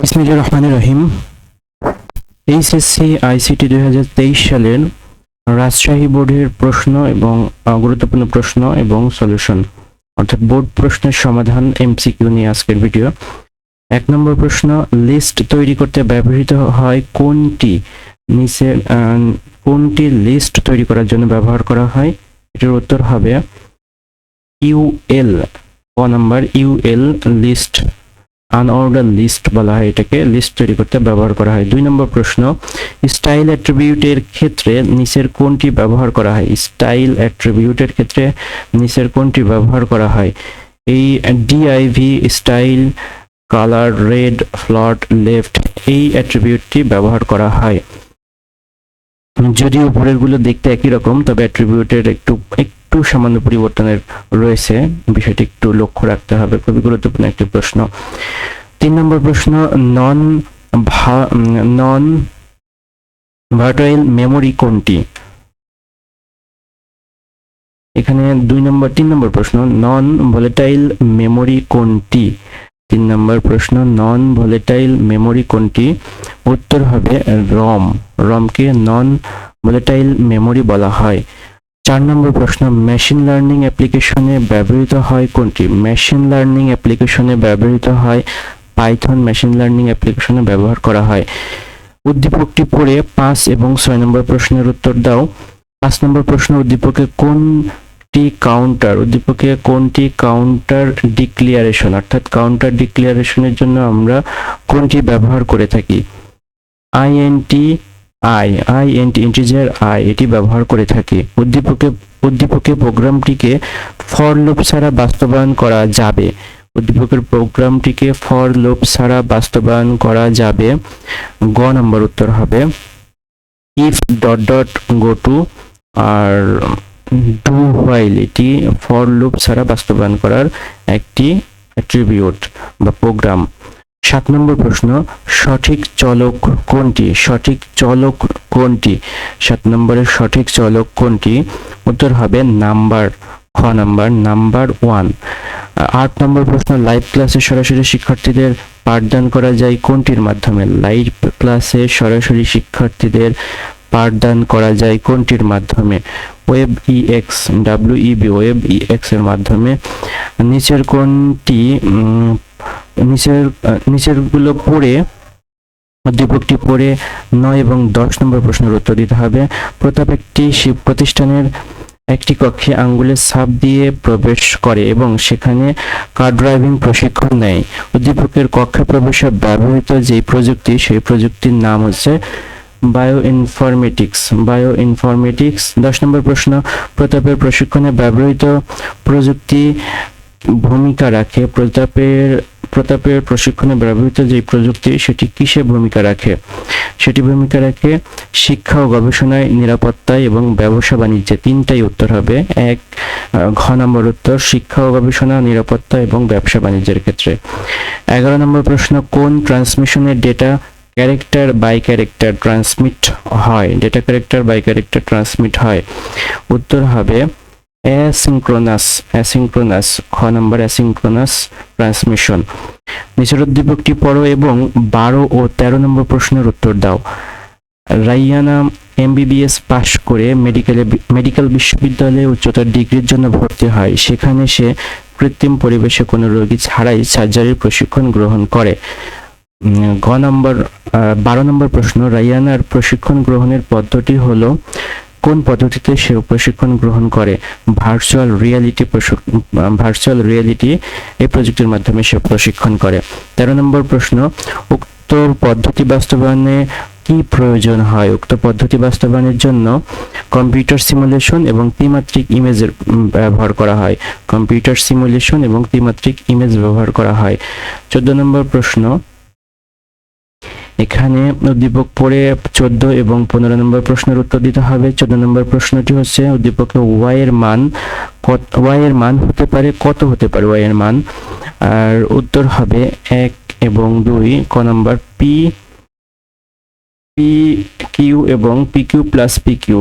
বিসমিল্লাহির রহমানির রহিম। HSC ICT 2023 সালের রাজশাহী বোর্ডের প্রশ্ন এবং গুরুত্বপূর্ণ প্রশ্ন এবং সলিউশন অর্থাৎ বোর্ড প্রশ্নের সমাধান এমসিকিউ নিয়ে আজকের ভিডিও। 1 নম্বর প্রশ্ন, লিস্ট তৈরি করতে ব্যবহৃত হয় কোনটি? নিচে কোনটি লিস্ট তৈরি করার জন্য ব্যবহার করা হয়? এটার উত্তর হবে ইউএল। ক number UL, list, unordered list বলা হয় এটাকে, লিস্ট তৈরি করতে ব্যবহার করা হয়। 2 নম্বর প্রশ্ন, স্টাইল অ্যাট্রিবিউটের ক্ষেত্রে নিচের কোনটি ব্যবহার করা হয়? স্টাইল অ্যাট্রিবিউটের ক্ষেত্রে নিচের কোনটি ব্যবহার করা হয়? এই ডিআইভি, স্টাইল, কালার, রেড, ফ্লট, লেফট, এই অ্যাট্রিবিউটটি ব্যবহার করা হয়। যদিও উপরের গুলো দেখতে একই রকম, তবে অ্যাট্রিবিউটের একটু সামান্য পরিবর্তনের রয়েছে, বিষয়টি একটু লক্ষ্য রাখতে হবে। খুবই গুরুত্বপূর্ণ একটি প্রশ্ন। 3 নম্বর প্রশ্ন, নন ভার্টাইল মেমোরি কোনটি? এখানে 3 নম্বর প্রশ্ন, নন ভোলেটাইল মেমোরি কোনটি? 3 নম্বর প্রশ্ন, নন ভোলেটাইল মেমোরি কোনটি? উত্তর হবে রম। রমকে নন ভোলেটাইল মেমোরি বলা হয়। 4 নম্বর প্রশ্ন, মেশিন লার্নিং অ্যাপ্লিকেশনে ব্যবহৃত হয় কোনটি? মেশিন লার্নিং অ্যাপ্লিকেশনে ব্যবহৃত হয় পাইথন। মেশিন লার্নিং অ্যাপ্লিকেশনে ব্যবহার করা হয়। উদ্দীপকটি পড়ে 5 এবং 6 নম্বর প্রশ্নের উত্তর দাও। 5 নম্বর প্রশ্ন, উদ্দীপকে কোনটি কাউন্টার ডিক্লিয়ারেশন, অর্থাৎ কাউন্টার ডিক্লিয়ারেশনের জন্য আমরা কোনটি ব্যবহার করে থাকি? ইন্টিজার আই, এটি ব্যবহার করে থাকি। উদ্দীপকে প্রোগ্রামটিকে ফর লুপ ছাড়া বাস্তবায়ন করা যাবে। উদ্দীপকের প্রোগ্রামটিকে ফর লুপ ছাড়া বাস্তবায়ন করা যাবে। গ নম্বর উত্তর হবে if dot dot go to আর ডু হোয়াইল, এটি ফর লুপ ছাড়া বাস্তবায়ন করার একটি অ্যাট্রিবিউট বা প্রোগ্রাম। 7 নম্বর প্রশ্ন, সঠিক চলক কোনটি? 7 নম্বরের সঠিক চলক কোনটি? উত্তর হবে নাম্বার। খ নাম্বার, নাম্বার 1। 8 নম্বর প্রশ্ন, লাইভ ক্লাসে সরাসরি শিক্ষার্থীদের পাঠদান করা যায় কোনটির মাধ্যমে? লাইভ ক্লাসে সরাসরি শিক্ষার্থীদের পাঠদান করা যায় কোনটির মাধ্যমে? ওয়েব ইএক্স, ওয়েব ইএক্স এর মাধ্যমে। নিচের কোনটি নিচের গুলো পড়ে উদ্দীপকটি পড়ে 9 এবং 10 নম্বর প্রশ্নের উত্তর দিতে হবে। প্রতাপ একটি প্রতিষ্ঠানের একটি কক্ষে আঙ্গুলের ছাপ দিয়ে প্রবেশ করে এবং সেখানে কার ড্রাইভিং প্রশিক্ষণ নেয়। উদ্দীপকের কক্ষে প্রবেশে ব্যবহৃত যে প্রযুক্তি, সেই প্রযুক্তির নাম হচ্ছে বায়োইনফরমেটিক্স। 10 নম্বর প্রশ্ন, প্রতাপের প্রশিক্ষণে ব্যবহৃত প্রযুক্তি ভূমিকা রাখে। প্রতাপের প্রশিক্ষণে ব্যবহৃত যে প্রযুক্তি, সেটি কিসে ভূমিকা রাখে? সেটি ভূমিকা রাখে শিক্ষা ও গবেষণায়, নিরাপত্তায় এবং ব্যবসা বাণিজ্যে। 3টাই উত্তর হবে। ঘ নম্বর উত্তর শিক্ষা ও গবেষণা, নিরাপত্তা এবং ব্যবসা বাণিজ্যের ক্ষেত্রে। 11 নম্বর প্রশ্ন, কোন ট্রান্সমিশনের data character by character transmit হয়? Data character by character transmit হয়। উত্তর হবে অ্যাসিঙ্ক্রোনাস। খ নম্বর অ্যাসিঙ্ক্রোনাস ট্রান্সমিশন। নিচের উদ্দীপকটি পড়ো এবং 12 ও 13 নম্বর প্রশ্নের উত্তর দাও। রাইয়ানা এমবিবিএস পাশ করে মেডিকেল বিশ্ববিদ্যালয়ে উচ্চতর ডিগ্রির জন্য ভর্তি হয়। সেখানে সে কৃত্রিম পরিবেশে কোনো রোগী ছাড়াই সার্জারির প্রশিক্ষণ গ্রহণ করে। 12 নম্বর প্রশ্ন, রাইয়ানার প্রশিক্ষণ গ্রহণের পদ্ধতি হলো কোন পদ্ধতিতে সে প্রশিক্ষণ গ্রহণ করে? ভার্চুয়াল রিয়েলিটি এই প্রযুক্তির মাধ্যমে সে প্রশিক্ষণ করে। 13 নম্বর প্রশ্ন, উক্ত পদ্ধতি বাস্তবায়নে কি প্রয়োজন হয়? উক্ত পদ্ধতি বাস্তবায়নের জন্য কম্পিউটার সিমুলেশন এবং ত্রিমাত্রিক ইমেজের ব্যবহার করা হয়। 14 নম্বর প্রশ্ন, এখানে উদ্দীপক পড়ে 14 এবং 15 নম্বর প্রশ্নের উত্তর দিতে হবে। 14 নম্বর প্রশ্নটি হচ্ছে উদ্দীপকে ওয়াই এর মান হতে পারে কত হতে পারে ওয়াই এর মান? আর উত্তর হবে 1 এবং 2। ক নম্বর পি কিউ এবং P Q plus P Q,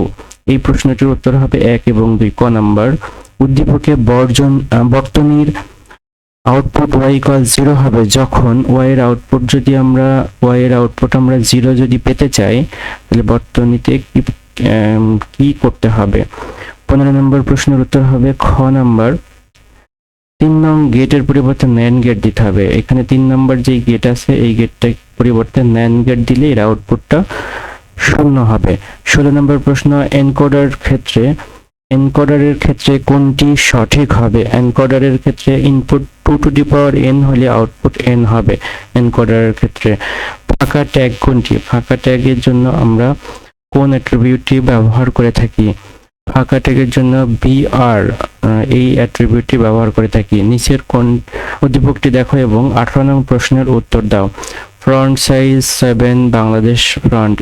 এই প্রশ্নটির উত্তর হবে 1 এবং 2। ক নম্বর, উদ্দীপকে বর্তনীর আউটপুট y ইকুয়াল 0 হবে যখন y এর আউটপুট আমরা 0 যদি পেতে চাই, তাহলে বর্তনীতে কি করতে হবে? 15 নম্বর প্রশ্নের উত্তর হবে খ নাম্বার। 3 নং গেটের পরিবর্তে NAND গেট দিতে হবে। এখানে 3 নম্বর যে গেট আছে এই গেটটার পরিবর্তে NAND গেট দিলে এর আউটপুটটা 0 হবে। 16 নম্বর প্রশ্ন, এনকোডারের ক্ষেত্রে কোনটি সঠিক হবে? এনকোডারের ক্ষেত্রে input 2 to the power n হলে আউটপুট n হবে এনকোডারের ক্ষেত্রে। ফাঁকা ট্যাগ কোনটি? ফাঁকা ট্যাগের জন্য আমরা কোন অ্যাট্রিবিউটটি ব্যবহার করে থাকি? ফাঁকা ট্যাগের জন্য br এই অ্যাট্রিবিউটটি ব্যবহার করে থাকি। নিচের কোন উদ্দীপকটি দেখো এবং 18 নং প্রশ্নের উত্তর দাও। ফ্রন্ট সাইজ 7 বাংলাদেশ ফ্রন্ট,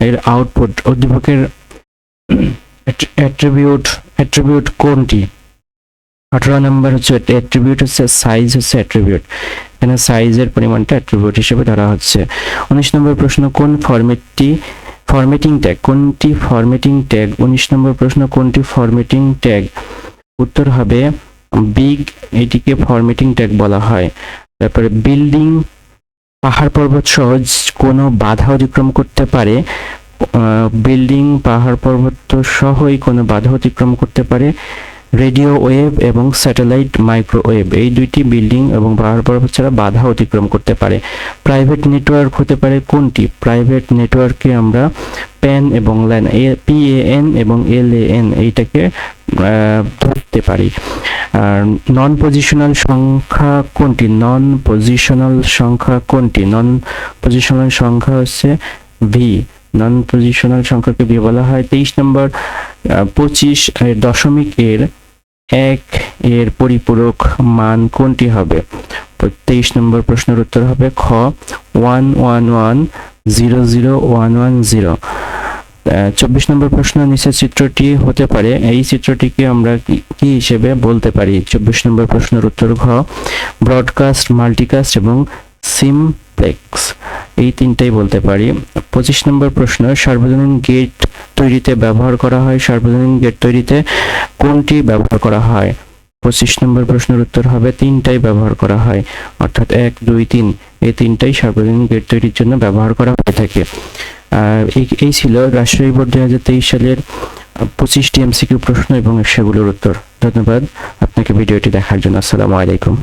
এর আউটপুট উদ্দীপকের অ্যাট্রিবিউট কোনটি? 18 নম্বর হচ্ছে অ্যাট্রিবিউট হচ্ছে সাইজ, হচ্ছে অ্যাট্রিবিউট। এখানে সাইজের পরিমাণটা অ্যাট্রিবিউট হিসেবে ধরা হচ্ছে। 19 নম্বর প্রশ্ন, কোন ফরম্যাটিং ট্যাগ? কোনটি ফরম্যাটিং ট্যাগ? 19 নম্বর প্রশ্ন, কোনটি ফরম্যাটিং ট্যাগ? উত্তর হবে বিগ, এটিকে ফরম্যাটিং ট্যাগ বলা হয়। তারপরে বিল্ডিং পাহাড় পর্বত সহজ কোনো বাধা অতিক্রম করতে পারে। বিল্ডিং পাহাড় পর্বত সহই কোনো বাধা অতিক্রম করতে পারে। রেডিও ওয়েভ এবং স্যাটেলাইট মাইক্রোওয়েভ, এই দুইটি বিল্ডিং এবং পাহাড় পর্বত ছাড়া বাধা অতিক্রম করতে পারে। প্রাইভেট নেটওয়ার্ক হতে পারে কোনটি? প্রাইভেট নেটওয়ার্কে আমরা প্যান এবং ল্যান, PAN এবং LAN এইটাকে ধরতে পারি। আর নন পজিশনাল সংখ্যা কোনটি? নন পজিশনাল সংখ্যা হচ্ছে ভি। নন পজিশনাল সংখ্যাকে ভি বলা হয়। 23 নম্বর 25 দশমিক এর 1 এর পরিপূরক মান কোনটি হবে? 23 নম্বর প্রশ্নের উত্তর হবে খ 11100110। 24 নম্বর প্রশ্ন, নিচের চিত্রটি হতে পারে, এই চিত্রটিকে আমরা কি হিসেবে বলতে পারি? 24 নম্বর প্রশ্নের উত্তর ঘ ব্রডকাস্ট, মাল্টিকাস্ট এবং সিমপ্লেক্স, এই তিনটাই বলতে পারি। 25 নম্বর প্রশ্ন, সার্বজনীন গেট তৈরিতে ব্যবহার করা হয়। সার্বজনীন গেট তৈরিতে কোনটি ব্যবহার করা হয়? 25 নম্বর প্রশ্নের উত্তর হবে তিনটাই ব্যবহার করা হয়, অর্থাৎ 1, 2, 3 এই তিনটাই সার্বজনীন গেট তৈরির জন্য ব্যবহার করা হয়ে থাকে। এই ছিল রাজশাহী বোর্ড 2023 সালের 25টি MCQ প্রশ্ন এবং সেগুলোর উত্তর। ধন্যবাদ আপনাকে ভিডিওটি দেখার জন্য। আসসালামু আলাইকুম।